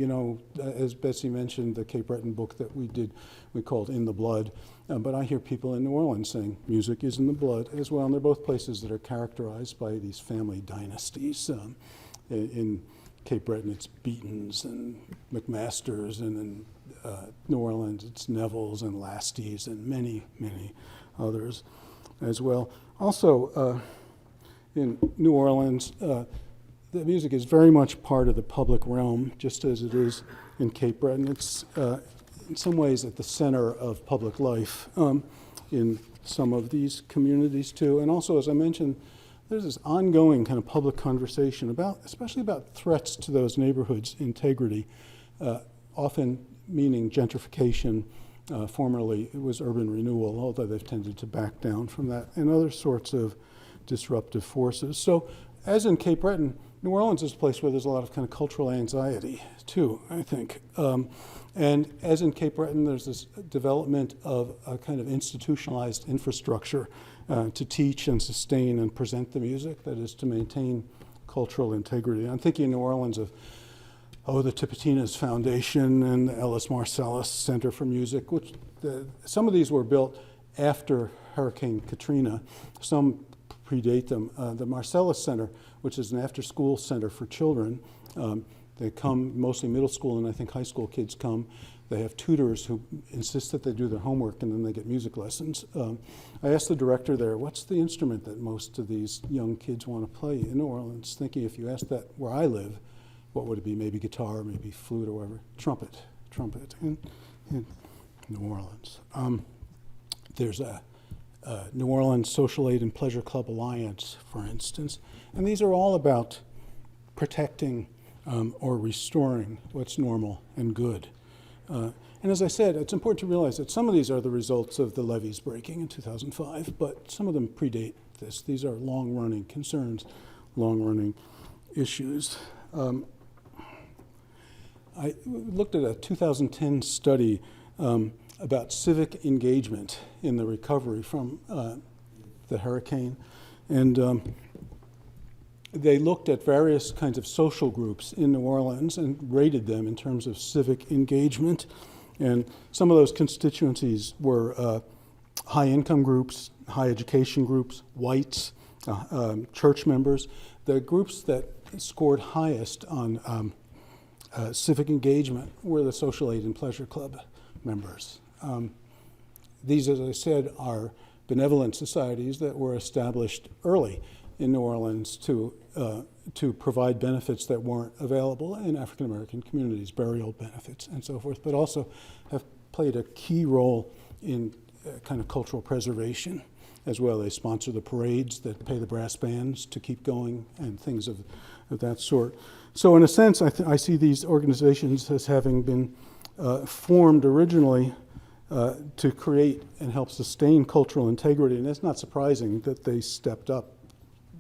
As Betsy mentioned, the Cape Breton book that we called In the Blood. But I hear people in New Orleans saying music is in the blood as well. And they're both places that are characterized by these family dynasties. In Cape Breton, it's Beatons and McMasters, and in New Orleans, it's Neville's and Lasty's and many, many others as well. Also, in New Orleans, the music is very much part of the public realm, just as it is in Cape Breton. It's in some ways at the center of public life in some of these communities too. And also, as I mentioned, there's this ongoing kind of public conversation about, especially about threats to those neighborhoods' integrity, often meaning gentrification. Formerly, it was urban renewal, although they've tended to back down from that, and other sorts of disruptive forces. So, as in Cape Breton, New Orleans is a place where there's a lot of kind of cultural anxiety, too, I think. And as in Cape Breton, there's this development of a kind of institutionalized infrastructure to teach and sustain and present the music, that is, to maintain cultural integrity. I'm thinking in New Orleans of, the Tipitinas Foundation and the Ellis Marsalis Center for Music, which some of these were built after Hurricane Katrina. Some predate them. The Marsalis Center, which is an after-school center for children, they come, mostly middle school and I think high school kids come. They have tutors who insist that they do their homework and then they get music lessons. I asked the director there, what's the instrument that most of these young kids want to play in New Orleans? Thinking if you asked that where I live, what would it be? Maybe guitar, maybe flute or whatever. Trumpet in New Orleans. There's a New Orleans Social Aid and Pleasure Club Alliance, for instance. And these are all about protecting or restoring what's normal and good. And as I said, it's important to realize that some of these are the results of the levees breaking in 2005, but some of them predate this. These are long-running concerns, long-running issues. I looked at a 2010 study about civic engagement in the recovery from the hurricane. And they looked at various kinds of social groups in New Orleans and rated them in terms of civic engagement. And some of those constituencies were high-income groups, high education groups, whites, church members. The groups that scored highest on civic engagement were the Social Aid and Pleasure Club members. These, as I said, are benevolent societies that were established early in New Orleans to provide benefits that weren't available in African American communities, burial benefits and so forth, but also have played a key role in kind of cultural preservation as well. They sponsor the parades that pay the brass bands to keep going and things of that sort. So in a sense, I see these organizations as having been formed originally to create and help sustain cultural integrity, and it's not surprising that they stepped up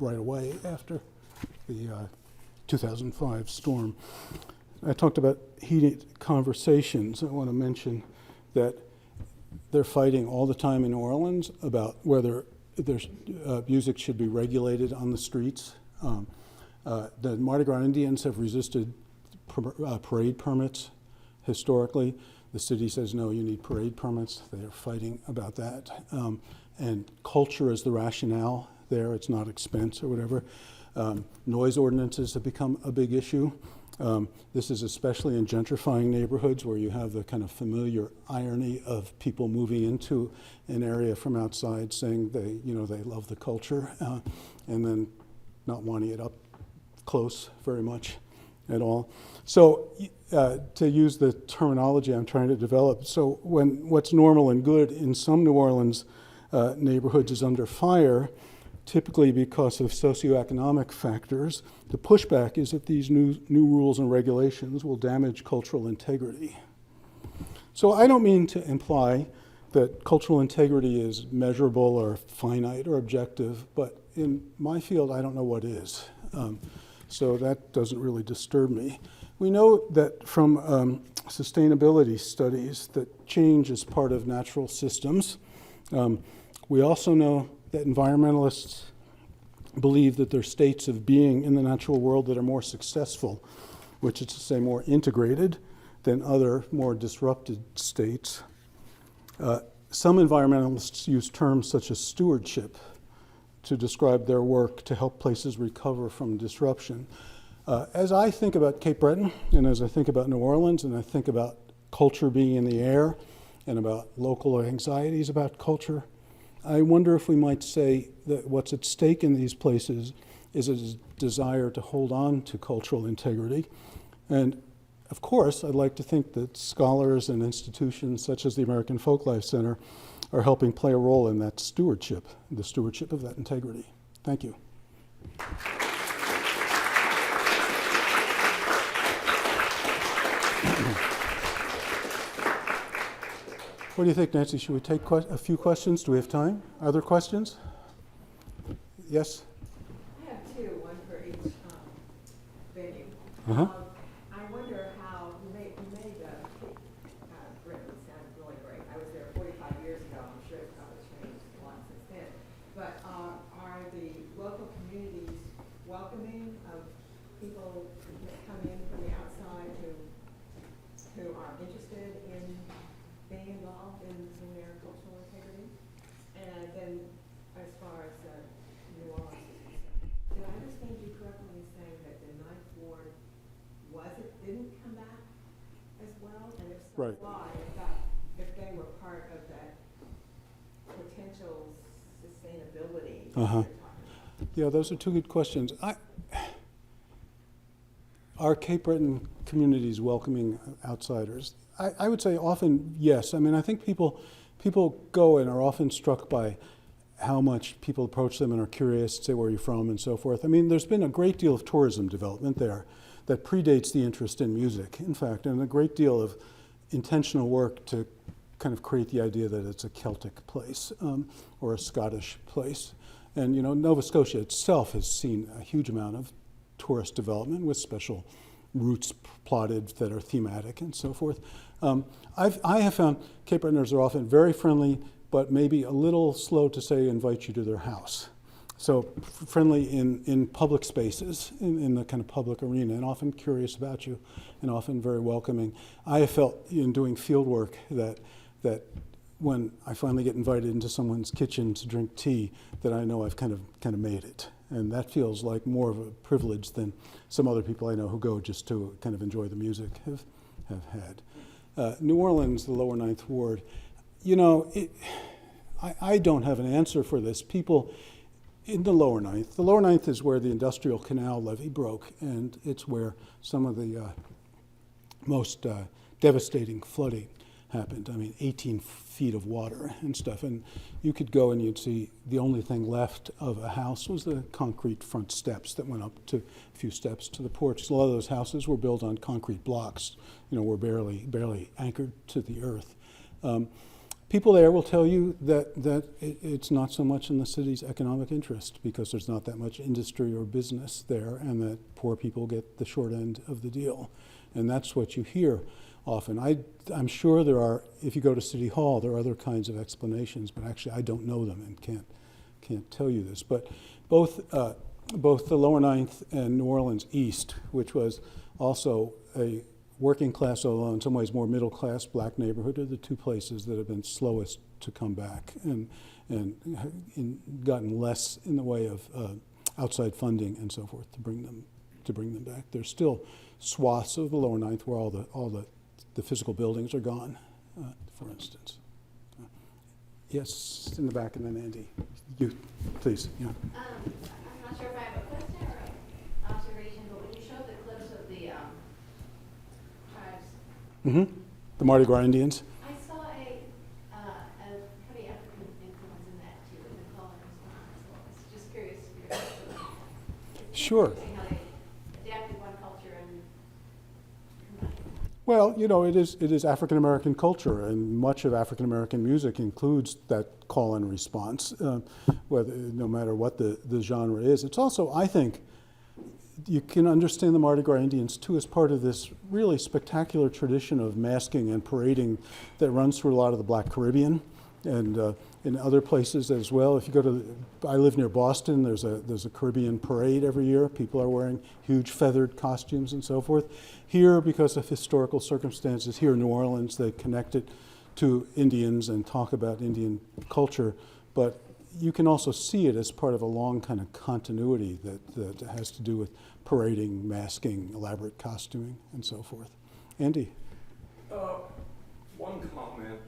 right away after the 2005 storm. I talked about heated conversations. I want to mention that they're fighting all the time in New Orleans about whether there's music should be regulated on the streets. The Mardi Gras Indians have resisted parade permits historically. The city says, no, you need parade permits. They're fighting about that. And culture is the rationale there. It's not expense or whatever. Noise ordinances have become a big issue. This is especially in gentrifying neighborhoods where you have the kind of familiar irony of people moving into an area from outside saying they love the culture and then not wanting it up close very much at all. So to use the terminology I'm trying to develop, so when what's normal and good in some New Orleans neighborhoods is under fire, typically because of socioeconomic factors, the pushback is that these new rules and regulations will damage cultural integrity. So I don't mean to imply that cultural integrity is measurable or finite or objective, but in my field, I don't know what is. So that doesn't really disturb me. We know that from sustainability studies that change is part of natural systems. We also know that environmentalists believe that there are states of being in the natural world that are more successful, which is to say more integrated than other more disrupted states. Some environmentalists use terms such as stewardship to describe their work to help places recover from disruption. As I think about Cape Breton, and as I think about New Orleans, and I think about culture being in the air, and about local anxieties about culture, I wonder if we might say that what's at stake in these places is a desire to hold on to cultural integrity. And of course, I'd like to think that scholars and institutions such as the American Folklife Center are helping play a role in that stewardship, the stewardship of that integrity. Thank you. What do you think, Nancy? Should we take a few questions? Do we have time? Are there questions? Yes? I have two, one for each venue. Uh-huh. I wonder how you made Britain sound really great. I was there 45 years ago. I'm sure it's probably changed a lot since then. But are the local communities welcoming of people that come in from the outside who are interested in being involved in their cultural integrity? And then as far as New Orleans is concerned, did I understand you correctly in saying that the Ninth Ward didn't come back as well? And if so, Right. why? If they were part of that potential sustainability that Uh-huh. you're talking about? Yeah, those are two good questions. Are Cape Breton communities welcoming outsiders? I would say often yes. I mean, I think people go and are often struck by how much people approach them and are curious, say where you're from and so forth. I mean, there's been a great deal of tourism development there that predates the interest in music, in fact, and a great deal of intentional work to kind of create the idea that it's a Celtic place or a Scottish place. And, you know, Nova Scotia itself has seen a huge amount of tourist development with special routes plotted that are thematic and so forth. I have found Cape Bretoners are often very friendly, but maybe a little slow to say invite you to their house. So friendly in public spaces, in the kind of public arena, and often curious about you, and often very welcoming. I have felt in doing field work that when I finally get invited into someone's kitchen to drink tea, that I know I've kind of made it. And that feels like more of a privilege than some other people I know who go just to kind of enjoy the music have had. New Orleans, the lower Ninth Ward, you know, I don't have an answer for this. People in the lower Ninth is where the Industrial Canal levee broke, and it's where some of the most devastating flooding happened. I mean, 18 feet of water and stuff. And you could go and you'd see the only thing left of a house was the concrete front steps that went up to a few steps to the porch. A lot of those houses were built on concrete blocks, you know, were barely anchored to the earth. People there will tell you that it's not so much in the city's economic interest because there's not that much industry or business there, and that poor people get the short end of the deal. And that's what you hear often. I'm sure there are, if you go to City Hall, there are other kinds of explanations, but actually I don't know them and can't tell you this. But both the Lower Ninth and New Orleans East, which was also a working class, although in some ways more middle class black neighborhood, are the two places that have been slowest to come back and gotten less in the way of outside funding and so forth to bring them back. There's still swaths of the Lower Ninth where all the physical buildings are gone, for instance. Yes, in the back, and then Andy, you, please. Yeah. I'm not sure if I have a question or an observation, but when you showed the clips of the tribes, The Mardi Gras Indians. I saw a heavy African influence in that too, in the call and response. So I was just curious if you're Sure. how they adapted one culture and combined it. Well, you know, it is African American culture, and much of African American music includes that call and response, no matter what the genre is. It's also, I think, you can understand the Mardi Gras Indians too as part of this really spectacular tradition of masking and parading that runs through a lot of the Black Caribbean and in other places as well. If you go to, I live near Boston, there's a Caribbean parade every year. People are wearing huge feathered costumes and so forth. Here, because of historical circumstances, here in New Orleans, they connect it to Indians and talk about Indian culture. But you can also see it as part of a long kind of continuity that has to do with parading, masking, elaborate costuming, and so forth. Andy? One comment.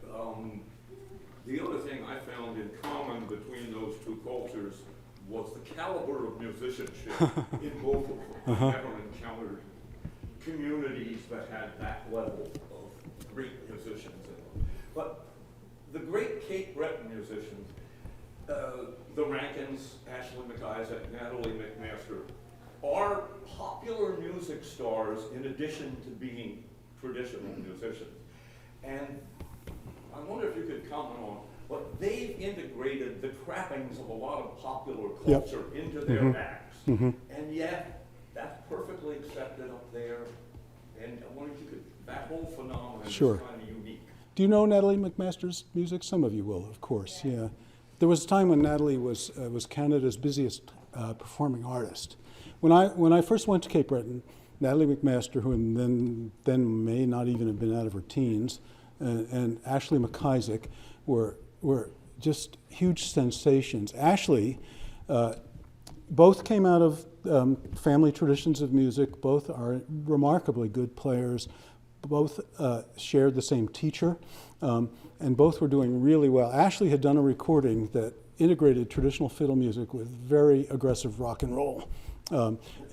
The other thing I found in common between those two cultures was the caliber of musicianship in both of them. I've never encountered communities that had that level of great musicians in them. But the great Cape Breton musicians, the Rankins, Ashley McIsaac, Natalie McMaster, are popular music stars in addition to being traditional musicians. And I wonder if you could comment on, but they've integrated the trappings of a lot of popular culture into their acts. And yet, that's perfectly accepted up there. And I wonder if you could, that whole phenomenon is kind of unique. Do you know Natalie McMaster's music? Some of you will, of course, yeah. There was a time when Natalie was Canada's busiest performing artist. When I first went to Cape Breton, Natalie McMaster, who then may not even have been out of her teens, and Ashley McIsaac were just huge sensations. Ashley, both came out of family traditions of music. Both are remarkably good players. Both shared the same teacher, and both were doing really well. Ashley had done a recording that integrated traditional fiddle music with very aggressive rock and roll,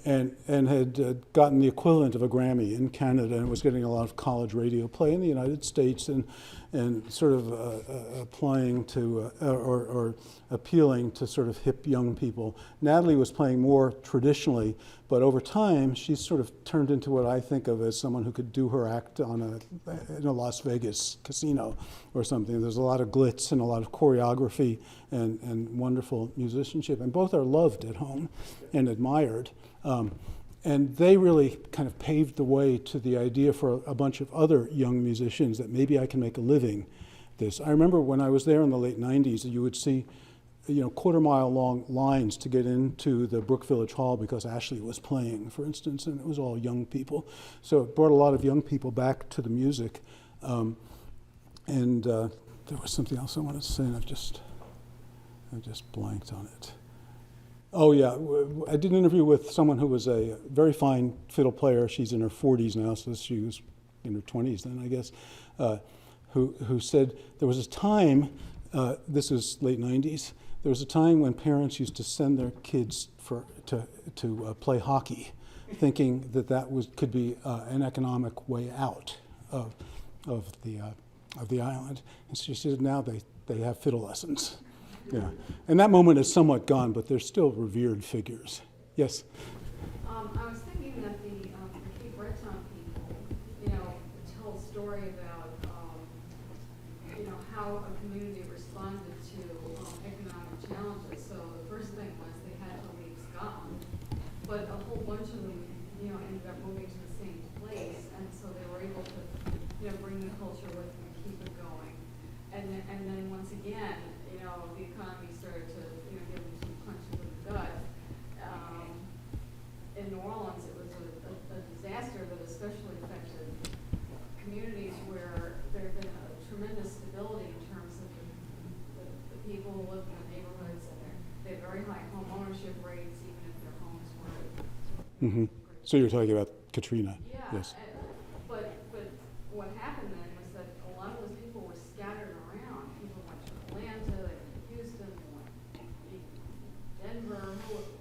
and had gotten the equivalent of a Grammy in Canada, and was getting a lot of college radio play in the United States, and sort of applying to or appealing to sort of hip young people. Natalie was playing more traditionally, but over time she's sort of turned into what I think of as someone who could do her act in a Las Vegas casino or something. There's a lot of glitz and a lot of choreography and wonderful musicianship, and both are loved at home and admired. And they really kind of paved the way to the idea for a bunch of other young musicians that maybe I can make a living this. I remember when I was there in the late 90s, you would see, quarter-mile long lines to get into the Brook Village Hall because Ashley was playing, for instance, and it was all young people. So it brought a lot of young people back to the music. And there was something else I wanted to say, and I've just blanked on it. Oh yeah, I did an interview with someone who was a very fine fiddle player. She's in her 40s now, so she was in her 20s then, I guess, who said there was a time, this is late 90s, there was a time when parents used to send their kids to play hockey, thinking that could be an economic way out of the island. And she said now they have fiddle lessons. Yeah, and that moment is somewhat gone, but they're still revered figures. Yes? I was thinking that the Cape Breton people, tell a story about, how a community responded to economic challenges. So the first thing was they had to leave Scotland, but a whole bunch of them, ended up moving to the same place, and so they were able to, bring the culture with them and keep it going. And then once again, the economy started to, give them some punches in the gut. In New Orleans, it was a disaster that especially affected communities where there had been a tremendous stability in terms of the people who lived in the neighborhoods, and they had very high home ownership rates, even if their homes weren't. Mm-hmm. So you're talking about Katrina. Yeah. Yes. But what happened then was that a lot of those people were scattered around. People went to Atlanta, they went to Houston, they went to Denver,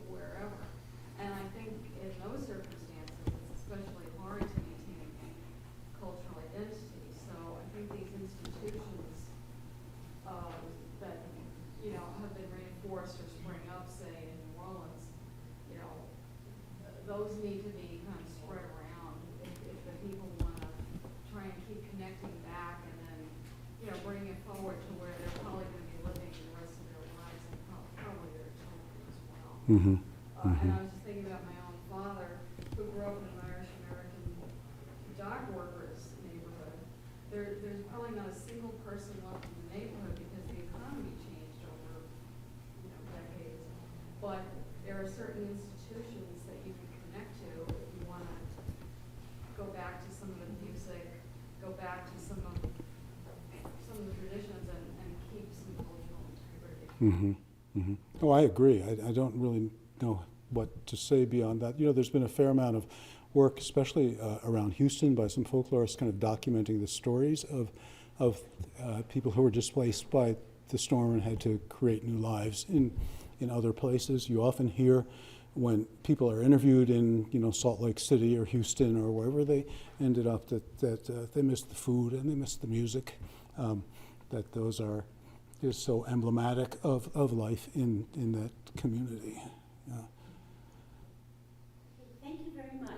wherever. And I think in those circumstances, it's especially hard to maintain cultural identity. So I think these institutions that, have been reinforced or spring up, say, in New Orleans, those need to be kind of spread around if the people want to try and keep connecting back and then, bring it forward to where they're probably going to be living the rest of their lives and probably their children as well. Mm-hmm. And I was just thinking about my own father, who grew up in an Irish-American dock workers neighborhood. There's probably not a single person left in the neighborhood because the economy changed over, decades. But there are certain institutions that you can connect to if you want to go back to some of the music, go back to some of the traditions, and keep some cultural integrity. Mm-hmm. Oh, I agree. I don't really know what to say beyond that. You know, there's been a fair amount of work, especially around Houston, by some folklorists kind of documenting the stories of people who were displaced by the storm and had to create new lives in other places. You often hear when people are interviewed in, you know, Salt Lake City or Houston or wherever they ended up, that they missed the food and they missed the music, that those are just so emblematic of life in that community. Yeah. Thank you very much.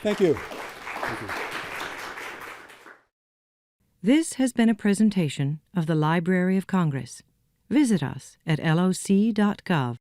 Thank you. Thank you. This has been a presentation of the Library of Congress. Visit us at loc.gov.